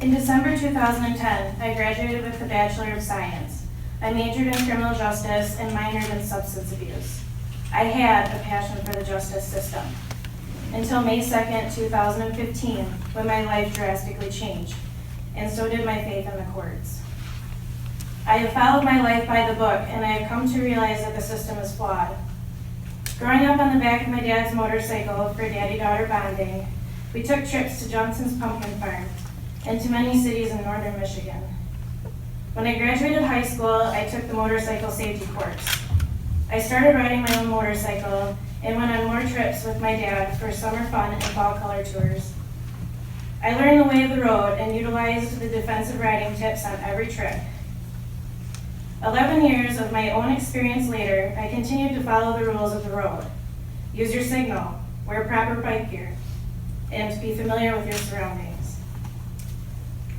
In December 2010, I graduated with a Bachelor of Science. I majored in criminal justice and minored in substance abuse. I had a passion for the justice system until May 2nd, 2015, when my life drastically changed, and so did my faith in the courts. I have followed my life by the book, and I have come to realize that the system is flawed. Growing up on the back of my dad's motorcycle for daddy-daughter bonding, we took trips to Johnson's Pumpkin Farm and to many cities in northern Michigan. When I graduated high school, I took the motorcycle safety course. I started riding my own motorcycle and went on more trips with my dad for summer fun and fall color tours. I learned the way of the road and utilized the defensive riding tips on every trip. 11 years of my own experience later, I continued to follow the rules of the road. Use your signal, wear proper bike gear, and be familiar with your surroundings.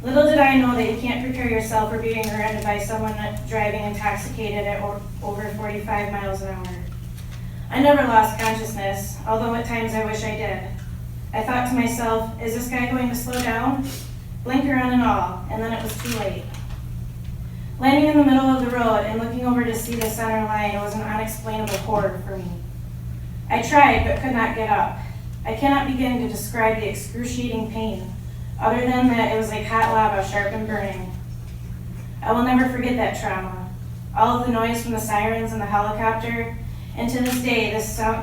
Little did I know that you can't prepare yourself for being rear-ended by someone driving intoxicated at over 45 miles an hour. I never lost consciousness, although at times I wish I did. I thought to myself, is this guy going to slow down? Blinker on and all, and then it was too late. Landing in the middle of the road and looking over to see the center line was an unexplainable horror for me. I tried, but could not get up. I cannot begin to describe the excruciating pain, other than that it was like hot lava, sharp and burning. I will never forget that trauma. All of the noise from the sirens and the helicopter, and to this day,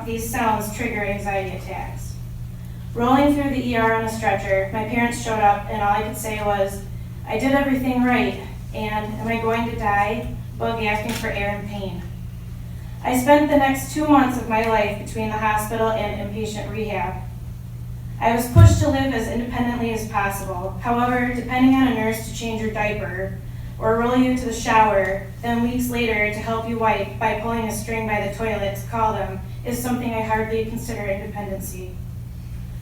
these sounds trigger anxiety attacks. Rolling through the ER on a stretcher, my parents showed up, and all I could say was, I did everything right, and am I going to die while gasping for air and pain? I spent the next 2 months of my life between the hospital and inpatient rehab. I was pushed to live as independently as possible. However, depending on a nurse to change your diaper or roll you to the shower, then weeks later to help you wipe by pulling a string by the toilet to call them is something I hardly consider independency.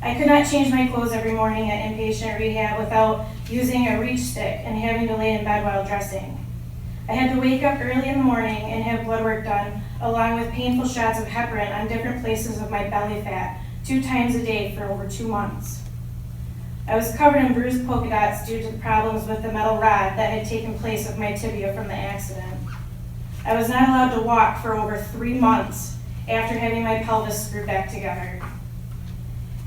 I could not change my clothes every morning at inpatient rehab without using a reach stick and having to lay in bed while dressing. I had to wake up early in the morning and have blood work done, along with painful shots of heparin on different places of my belly fat 2 times a day for over 2 months. I was covered in bruised polka dots due to the problems with the metal rod that had taken place of my tibia from the accident. I was not allowed to walk for over 3 months after having my pelvis screwed back together.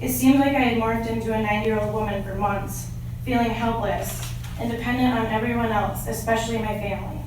It seemed like I had morphed into a 90-year-old woman for months, feeling helpless and dependent on everyone else, especially my family.